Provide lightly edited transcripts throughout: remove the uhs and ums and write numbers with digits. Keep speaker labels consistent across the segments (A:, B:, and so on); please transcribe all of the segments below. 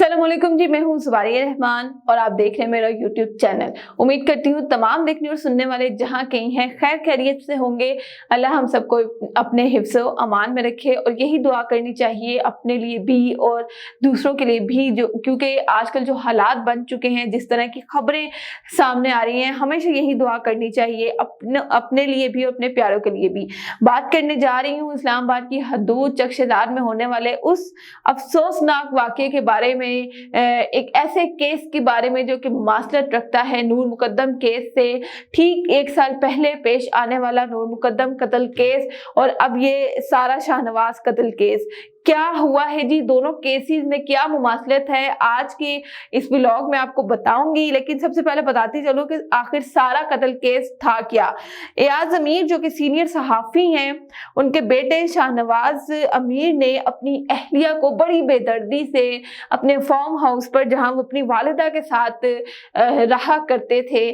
A: अस्सलाम वालेकुम जी, मैं हूँ ज़ुबारिया रहमान और आप देख रहे हैं मेरा यूट्यूब चैनल। उम्मीद करती हूँ तमाम देखने और सुनने वाले जहाँ कहीं हैं खैर खैरियत से होंगे। अल्लाह हम सबको अपने हिफ्ज़ व अमान में रखे और यही दुआ करनी चाहिए अपने लिए भी और दूसरों के लिए भी, जो क्योंकि आजकल जो हालात बन चुके हैं, जिस तरह की खबरें सामने आ रही हैं, हमेशा यही दुआ करनी चाहिए अपने लिए भी और अपने प्यारों के लिए भी। बात करने जा रही हूँ इस्लामाबाद की हदूद चकशेदार में होने वाले उस अफसोसनाक वाक़े के बारे में, एक ऐसे केस के बारे में जो कि मुमासलत रखता है नूर मुकद्दम केस से। ठीक 1 साल पहले पेश आने वाला नूर मुकद्दम कत्ल केस और अब ये सारा शाहनवाज कत्ल केस, क्या हुआ है जी, दोनों केसेस में क्या मुमासलत है, आज के इस व्लॉग में आपको बताऊंगी। लेकिन सबसे पहले बताती चलो कि आखिर सारा कत्ल केस था क्या। एयाज अमीर जो कि सीनियर सहाफ़ी हैं, उनके बेटे शाहनवाज अमीर ने अपनी अहलिया को बड़ी बेदर्दी से अपने फार्म हाउस पर, जहां वो अपनी वालिदा के साथ रहा करते थे,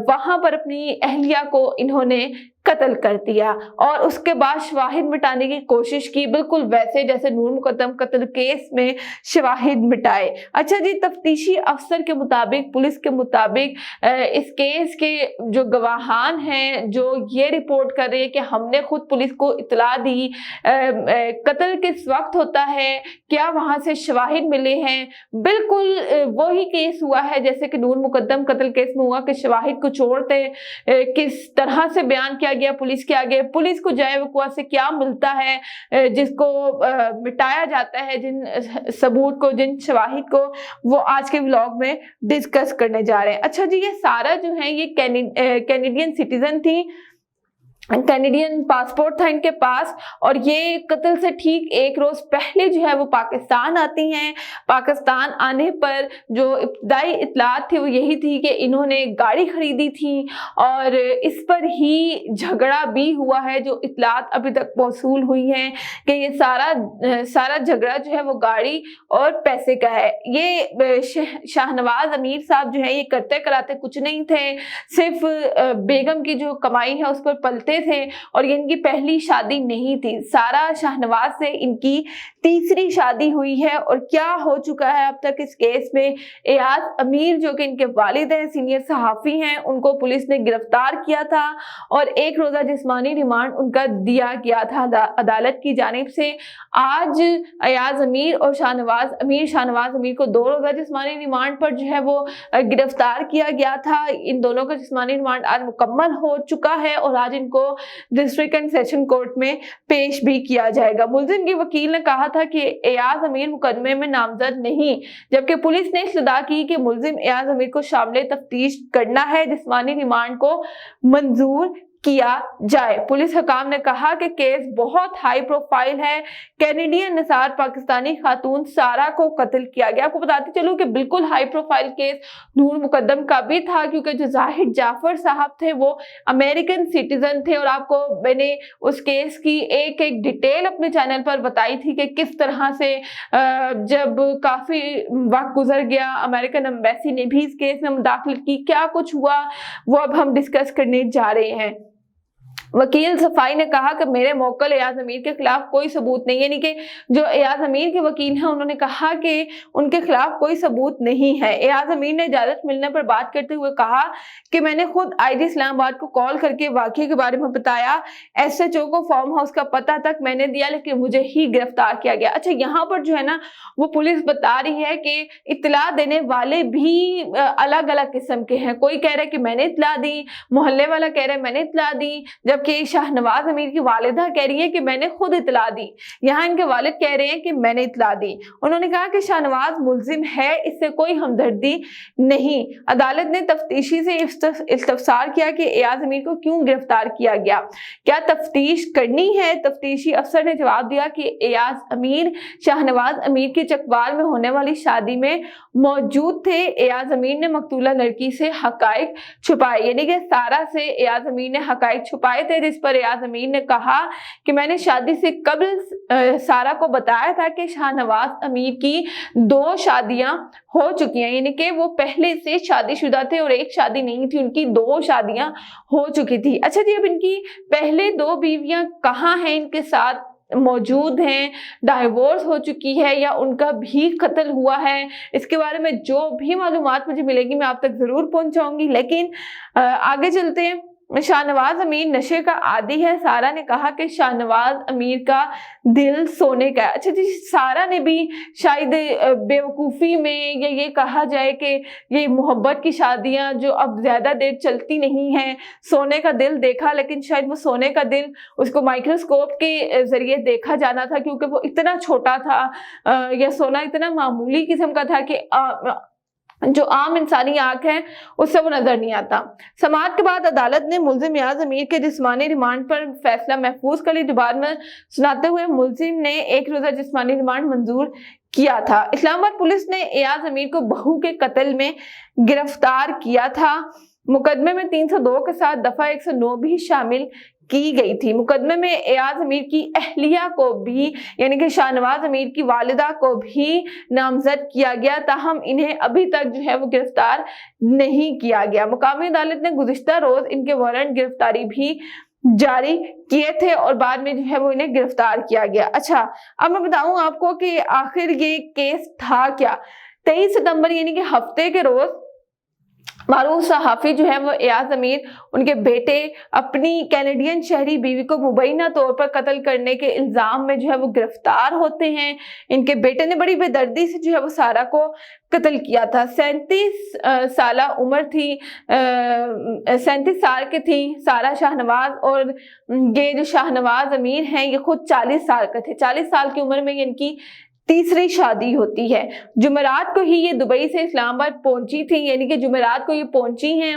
A: वहां पर अपनी अहलिया को इन्होंने कत्ल कर दिया और उसके बाद शवाहिद मिटाने की कोशिश की, बिल्कुल वैसे जैसे नूर मुकद्दम कत्ल केस में शवाहिद मिटाए। अच्छा जी, तफ्तीशी अफसर के मुताबिक, पुलिस के मुताबिक, इस केस के जो गवाहान हैं जो ये रिपोर्ट कर रहे हैं कि हमने खुद पुलिस को इतला दी, कत्ल किस वक्त होता है, क्या वहां से शवाहिद मिले हैं, बिल्कुल वही केस हुआ है जैसे कि नूर मुकद्दम कत्ल केस में हुआ कि शवाहिद को छोड़ते किस तरह से बयान किया गया पुलिस के आगे, पुलिस को जाए वकुआ से क्या मिलता है जिसको मिटाया जाता है, जिन सबूत को, जिन शवाहिद को, वो आज के व्लॉग में डिस्कस करने जा रहे हैं। अच्छा जी, ये सारा जो है ये कैनेडियन सिटीजन थी, कैनेडियन पासपोर्ट था इनके पास और ये कत्ल से ठीक 1 रोज पहले जो है वो पाकिस्तान आती हैं। पाकिस्तान आने पर जो इब्तदाई इतलात थी वो यही थी कि इन्होंने गाड़ी खरीदी थी और इस पर ही झगड़ा भी हुआ है। जो इतलात अभी तक मौसूल हुई हैं कि ये सारा झगड़ा जो है वो गाड़ी और पैसे का है। ये शाहनवाज अमीर साहब जो है ये करते कराते कुछ नहीं थे, सिर्फ बेगम की जो कमाई है उस पर पलते थे और ये इनकी पहली शादी नहीं थी। सारा शाहनवाज से इनकी तीसरी शादी हुई है और क्या हो चुका है अब तक इस केस में। एयाज अमीर जो कि इनके वालिद हैं, सीनियर सहाफ़ी हैं, उनको पुलिस ने गिरफ्तार किया था और 1 रोजा जिस्मानी रिमांड उनका दिया गया था अदालत की जानिब से। आज एयाज अमीर और शाहनवाज अमीर को 2 रोजा जिस्मानी रिमांड पर जो है वो गिरफ्तार किया गया था। इन दोनों का जिस्मानी रिमांड आज मुकम्मल हो चुका है और आज इनको डिस्ट्रिक्ट एंड सेशन कोर्ट में पेश भी किया जाएगा। मुलजिम की वकील ने कहा था कि एयाज अमीर मुकदमे में नामजद नहीं, जबकि पुलिस ने इस्तदा की कि मुलजिम एयाज अमीर को शामिल तफ्तीश करना है, जिस्मानी रिमांड को मंजूर किया जाए। पुलिस हकाम ने कहा कि केस बहुत हाई प्रोफाइल है, कैनेडियन निसार पाकिस्तानी खातून सारा को कत्ल किया गया। आपको बताती चलूं कि बिल्कुल हाई प्रोफाइल केस नूर मुकद्दम का भी था, क्योंकि जो जाहिद जाफर साहब थे वो अमेरिकन सिटीजन थे और आपको मैंने उस केस की एक एक डिटेल अपने चैनल पर बताई थी कि किस तरह से जब काफी वक्त गुजर गया अमेरिकन एम्बेसी ने भी इस केस में मुदाखलत की, क्या कुछ हुआ वो अब हम डिस्कस करने जा रहे हैं। वकील सफाई ने कहा कि मेरे मौक्कल एयाज अमीर के खिलाफ कोई सबूत नहीं है, यानी कि जो एयाज अमीर के वकील हैं उन्होंने कहा कि उनके खिलाफ कोई सबूत नहीं है। एयाज अमीर ने इजाजत मिलने पर बात करते हुए कहा कि मैंने खुद आईजी इस्लामाबाद को कॉल करके वाकये के बारे में बताया, SHO को फार्म हाउस का पता तक मैंने दिया, लेकिन मुझे ही गिरफ्तार किया गया। अच्छा, यहाँ पर जो है ना वो पुलिस बता रही है कि इत्तला देने वाले भी अलग अलग किस्म के हैं। कोई कह रहा है कि मैंने इत्तला दी, मोहल्ले वाला कह रहा है मैंने इत्तला दी, जबकि शाहनवाज अमीर की वालिदा कह रही है कि मैंने खुद इतला दी। यहाँ इनके वालिद कह रहे हैं कि मैंने इतला दी। उन्होंने कहा कि शाहनवाज मुलजिम है, इससे कोई हमदर्दी नहीं। अदालत ने तफ्तीशी से इस्तफसार किया कि एयाज अमीर को क्यों गिरफ्तार किया गया, क्या तफ्तीश करनी है। तफ्तीशी अफसर ने जवाब दिया कि एयाज अमीर शाहनवाज अमीर की चकवाल में होने वाली शादी में मौजूद थे। एयाज अमीर ने मकतूला लड़की से हकाइक छुपाए, यानी कि सारा से एयाज अमीर ने हकाइक छुपाए थे, जिस पर एयाज अमीर ने कहा कि मैंने शादी से कबल सारा को बताया था कि शाहनवाज अमीर की 2 शादियां हो चुकी हैं, यानी कि वो पहले से शादीशुदा थे और एक शादी नहीं थी, उनकी 2 शादियां हो चुकी थी। अच्छा जी, अब इनकी पहले 2 बीवियां कहाँ हैं इनके साथ, मौजूद हैं, डाइवोर्स हो चुकी है या उनका भी कत्ल हुआ है, इसके बारे में जो भी मालूमात मुझे मिलेगी मैं आप तक जरूर पहुंचाऊंगी। लेकिन आगे चलते हैं। शाहनवाज अमीर नशे का आदी है। सारा ने कहा कि शाहनवाज अमीर का दिल सोने का है। अच्छा जी, सारा ने भी शायद बेवकूफ़ी में या ये कहा जाए कि ये मोहब्बत की शादियां जो अब ज्यादा देर चलती नहीं हैं, सोने का दिल देखा, लेकिन शायद वो सोने का दिल उसको माइक्रोस्कोप के जरिए देखा जाना था, क्योंकि वो इतना छोटा था या सोना इतना मामूली किस्म का था कि जो आम इंसानी आंख है उससे वो नजर नहीं आता। समाअत के बाद अदालत ने मुलजिम एयाज अमीर के जिस्मानी रिमांड पर फैसला महफूज कर लिया। बाद में सुनाते हुए मुलजिम ने 1 रोजा जिस्मानी रिमांड मंजूर किया था। इस्लामाबाद पुलिस ने एयाज अमीर को बहू के कत्ल में गिरफ्तार किया था। मुकदमे में 302 के साथ दफा 109 भी शामिल की गई थी। मुकदमे में एयाज अमीर की अहलिया को भी यानी कि शाहनवाज अमीर की वालिदा को भी नामजद किया गया, ताहम इन्हें अभी तक जो है वो गिरफ्तार नहीं किया गया। मुकामी अदालत ने गुज़िश्ता रोज इनके वारंट गिरफ्तारी भी जारी किए थे और बाद में जो है वो इन्हें गिरफ्तार किया गया। अच्छा, अब मैं बताऊं आपको कि आखिर ये केस था क्या। 23 सितंबर यानी कि हफ्ते के रोज मारूफ सहाफी जो है वो एयाज अमीर, उनके बेटे अपनी कैनेडियन शहरी बीवी को मुबैना तौर पर कत्ल करने के इल्जाम में जो है वो गिरफ्तार होते हैं। इनके बेटे ने बड़ी बेदर्दी से जो है वो सारा को कत्ल किया था। 37 साल उम्र थी, 37 साल की थी सारा शाहनवाज, और ये जो शाहनवाज अमीर हैं ये खुद 40 साल के थे। 40 साल की उम्र में इनकी तीसरी शादी होती है। जुमेरात को ही ये दुबई से इस्लामाबाद पहुंची थी, यानी कि जुमेरात को ये पहुंची हैं,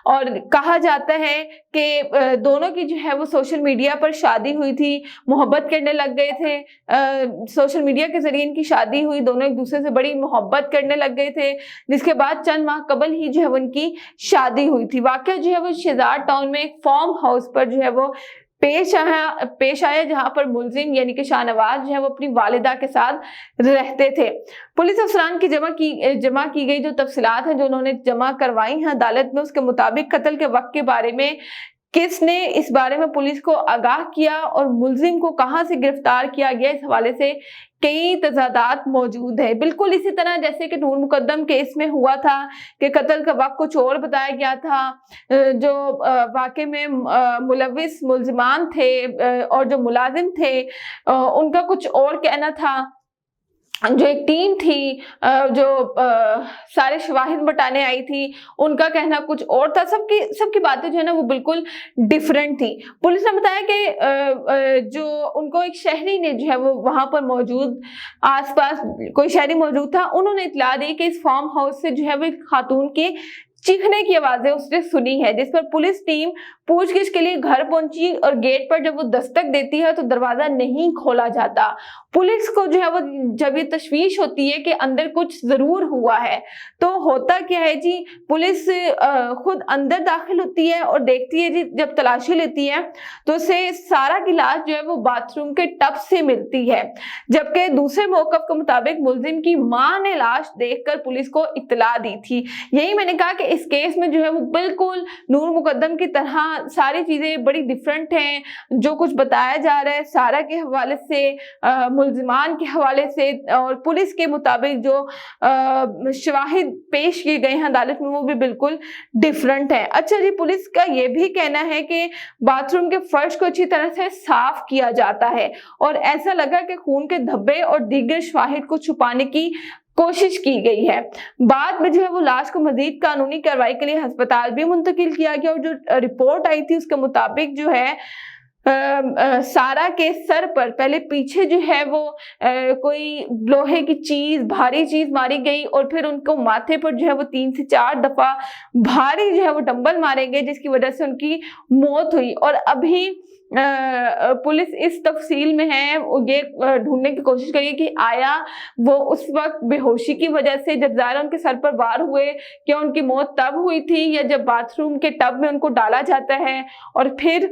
A: और कहा जाता है कि दोनों की जो है वो सोशल मीडिया पर शादी हुई थी, मोहब्बत करने लग गए थे। सोशल मीडिया के जरिए इनकी शादी हुई, दोनों एक दूसरे से बड़ी मोहब्बत करने लग गए थे, जिसके बाद चंद माह कबल ही जो है वो उनकी शादी हुई थी। वाकया जो है वो शेजाद टाउन में एक फार्म हाउस पर जो है वो पेश आया, जहां पर मुलजिम यानी कि शाहनवाज जो है वो अपनी वालिदा के साथ रहते थे। पुलिस अफसरान की जमा की गई जो तफसीलात हैं जो उन्होंने जमा करवाई हैं अदालत में, उसके मुताबिक कत्ल के वक्त के बारे में किसने इस बारे में पुलिस को आगाह किया और मुलजिम को कहां से गिरफ्तार किया गया, इस हवाले से कई तजादात मौजूद है। बिल्कुल इसी तरह जैसे कि नूर मुकद्दम केस में हुआ था कि कत्ल का वक्त कुछ और बताया गया था, जो वाकई में मुलविस मुलजिमान थे और जो मुलाजिम थे उनका कुछ और कहना था। जो एक टीम थी जो सारे शवाहिद बटाने आई थी उनका कहना कुछ और था। सबकी बातें जो है ना वो बिल्कुल डिफरेंट थी। पुलिस ने बताया कि जो उनको एक शहरी ने जो है वो वहां पर मौजूद आसपास कोई शहरी मौजूद था, उन्होंने इत्तला दी कि इस फार्म हाउस से जो है वो एक खातून की चीखने की आवाजें उसने सुनी है, जिस पर पुलिस टीम पूछगिछ के लिए घर पहुंची और गेट पर जब वो दस्तक देती है तो दरवाजा नहीं खोला जाता। पुलिस को जो है वो जब ये तशवीश होती है कि अंदर कुछ जरूर हुआ है, तो होता क्या है जी, पुलिस खुद अंदर दाखिल होती है और देखती है जी, जब तलाशी लेती है तो उसे सारा की लाश जो है वो बाथरूम के टब से मिलती है, जबकि दूसरे मौकफ के मुताबिक मुलजिम की मां ने लाश देखकर पुलिस को इत्तला दी थी। यही मैंने कहा कि इस केस में जो है वो बिल्कुल नूर मुकद्दम की तरह सारी चीजें बड़ी डिफरेंट हैं। जो कुछ बताया जा रहा है सारा के हवाले से, मुलजिमान के हवाले से और पुलिस के मुताबिक जो शवाहिद पेश किए गए हैं अदालत में वो भी बिल्कुल डिफरेंट है। अच्छा जी, पुलिस का ये भी कहना है कि बाथरूम के फर्श को अच्छी तरह से साफ किया जाता है और ऐसा लगा कि खून के धब्बे और दीगर शवाहिद को छुपाने की कोशिश की गई है। बाद में जो है वो लाश को मजीद कानूनी कार्रवाई के लिए अस्पताल भी मुंतकिल किया गया और जो रिपोर्ट आई थी उसके मुताबिक जो है सारा के सर पर पहले पीछे जो है वो कोई लोहे की चीज, भारी चीज मारी गई और फिर उनको माथे पर जो है वो 3 से 4 दफा भारी जो है वो डंबल मारे गए, जिसकी वजह से उनकी मौत हुई। और अभी पुलिस इस तफसील में है ये ढूंढने की कोशिश करिए कि आया वो उस वक्त बेहोशी की वजह से जब ज़ाहिर उनके सर पर वार हुए, क्या उनकी मौत तब हुई थी या जब बाथरूम के टब में उनको डाला जाता है और फिर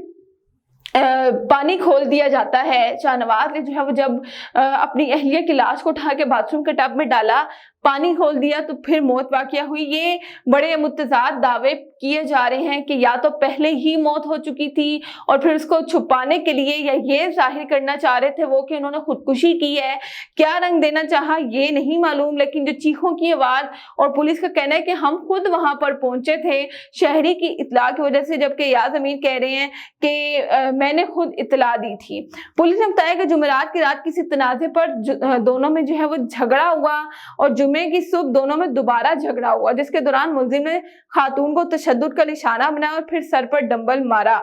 A: पानी खोल दिया जाता है। शाहनवाज ने जो है वो जब अपनी अहलिया की लाश को उठा के बाथरूम के टब में डाला, पानी खोल दिया तो फिर मौत वाक़या हुई। ये बड़े मुतज़ाद दावे किए जा रहे हैं कि या तो पहले ही मौत हो चुकी थी और फिर उसको छुपाने के लिए या ये ज़ाहिर करना चाह रहे थे वो कि उन्होंने खुदकुशी की है। क्या रंग देना चाहा ये नहीं मालूम, लेकिन जो चीखों की आवाज़ और पुलिस का कहना है कि हम खुद वहां पर पहुंचे थे शहरी की इत्तला की वजह से, जबकि याज़ अमीर कह रहे हैं कि मैंने खुद इत्तला दी थी। पुलिस ने बताया कि जुमेरात की रात किसी तनाज़े पर दोनों में जो है वो झगड़ा हुआ और जुमे की सुबह दोनों में दोबारा झगड़ा हुआ, जिसके दौरान मुलजिम ने खातून को तशद्दुद का निशाना बनाया और फिर सर पर डंबल मारा।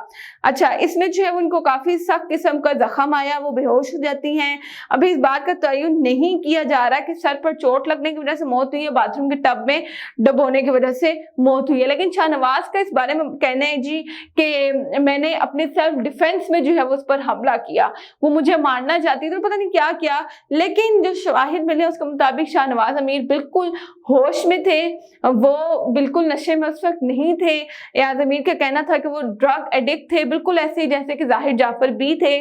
A: अच्छा, इसमें जो है उनको काफी सख्त किस्म का जख्म आया, वो बेहोश हो जाती हैं। अभी इस बात का तयन नहीं किया जा रहा कि सर पर चोट लगने की वजह से मौत हुई है, बाथरूम के टब में डबोने की वजह से मौत हुई है। लेकिन शाहनवाज का इस बारे में कहना है जी कि मैंने अपने सेल्फ डिफेंस में जो है वो उस पर हमला किया, वो मुझे मारना चाहती थी, तो पता नहीं क्या किया। लेकिन जो शवाहिद मिले उसके मुताबिक शाहनवाज अमीर बिल्कुल होश में थे, वो बिल्कुल नशे में उस वक्त नहीं थे। याज़ अमीर का कहना था कि वो ड्रग एडिक्ट थे, बिल्कुल ऐसे ही जैसे कि जाहिर जाफर भी थे।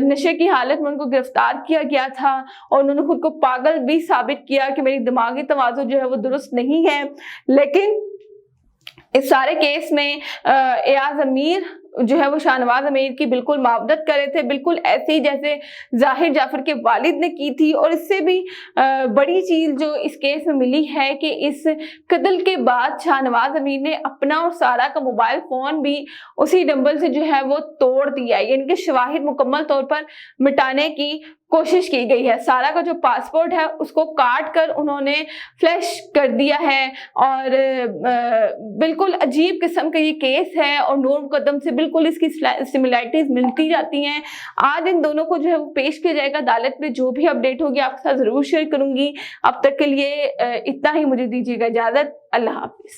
A: नशे की हालत में उनको गिरफ्तार किया गया था और उन्होंने खुद को पागल भी साबित किया कि मेरी दिमागी तवाज़ुन जो है वो दुरुस्त नहीं है। लेकिन इस सारे केस में याज़ अमीर जो है वो शाहनवाज अमीर की बिल्कुल मावदत कर रहे थे, बिल्कुल ऐसे ही जैसे जाहिर जाफर के वालिद ने की थी। और इससे भी बड़ी चीज जो इस केस में मिली है कि इस कत्ल के बाद शाहनवाज अमीर ने अपना और सारा का मोबाइल फोन भी उसी डंबल से जो है वो तोड़ दिया, यानी कि शवाहिद मुकम्मल तौर पर मिटाने की कोशिश की गई है। सारा का जो पासपोर्ट है उसको काट कर उन्होंने फ्लैश कर दिया है और बिल्कुल अजीब किस्म का ये केस है और नूर मुकद्दम से बिल्कुल इसकी सिमिलैरिटीज मिलती जाती हैं। आज इन दोनों को जो है वो पेश किया जाएगा अदालत में। जो भी अपडेट होगी आपके साथ जरूर शेयर करूंगी। अब तक के लिए इतना ही, मुझे दीजिएगा इजाजत। अल्लाह हाफिज।